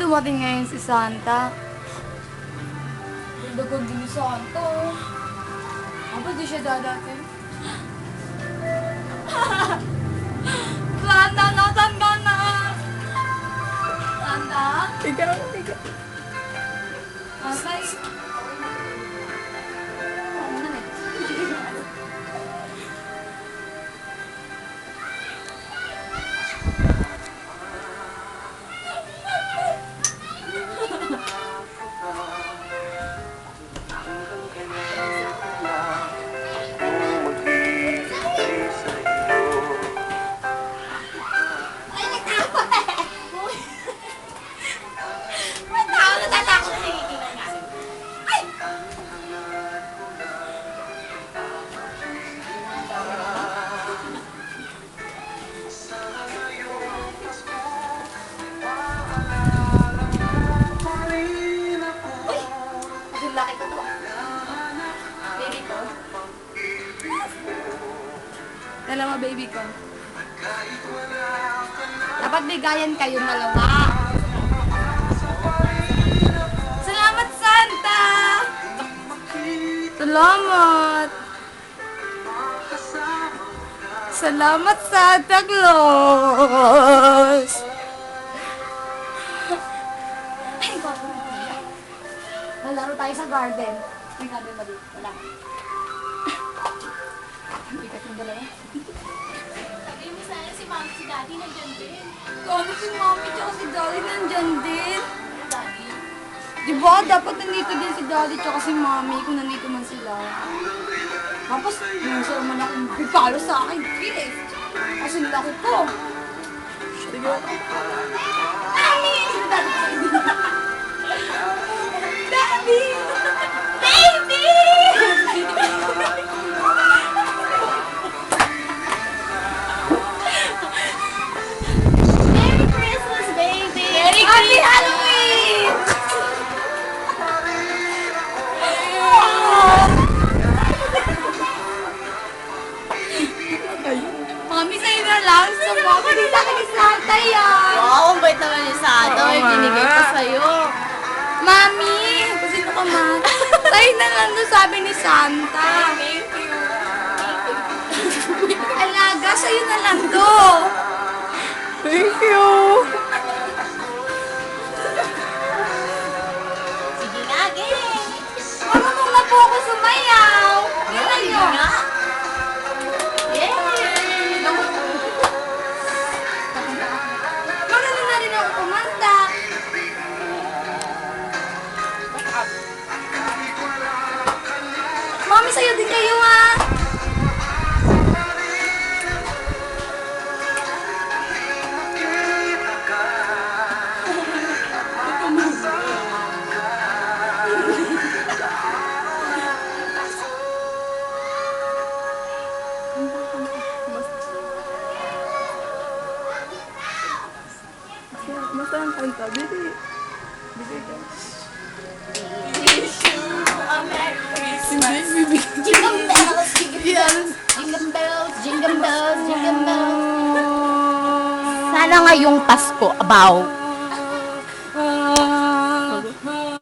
dumating ngayon si Santa. Ganda-ganda din ni Santa. Aba, di siya dadating. Santa, nasan ka na? Santa? Ikaw. Asay. Laki ko to. Baby ko. Dalawa baby ko. Dapat bigayan kayong dalawa. Salamat, Santa! Salamat! Salamat, Santa Claus! Laro tayo sa garden. May garden ba dito? Wala. Bigat yung dalawa. Sabihin mo sana si Mami, si Daddy nandyan din. Kami si Mami tsaka si Daddy nandyan din. Daddy? Diba? Dapat nandito din si Daddy tsaka si Mami kung nandito man sila. Tapos, yung sila man akong bipalo sa akin. Bilis! Kasi laki ko. Sige. Mami! Si Daddy! Daddy! Baby! Merry Christmas, baby! Merry Happy Halloween! Mami, sa'yo na lang. So, Mami, di sa akin ni Santa yan. Wow, ang bait naman ni Santa. Oo nga. Binigay pa sa'yo. Mami! Sino ka, Ma? Sa'yo na lang doon sabi ni Santa. Thank you. Alaga, sa'yo na lang do. Thank you. Sige nga, game. Marunong na po ako sumayaw. Yun na Sige yun. nga. Yay! Marunong na rin ako kumanta. Mami, sa'yo din kayo, ha? Basta ang kanta. Bili. Bili ka. Wish you a Merry Christmas. Hindi, bibig. Jingle bells, jingle bells, jingle bells, jingle bells, jingle bells. Sana ngayong Pasko, abaw.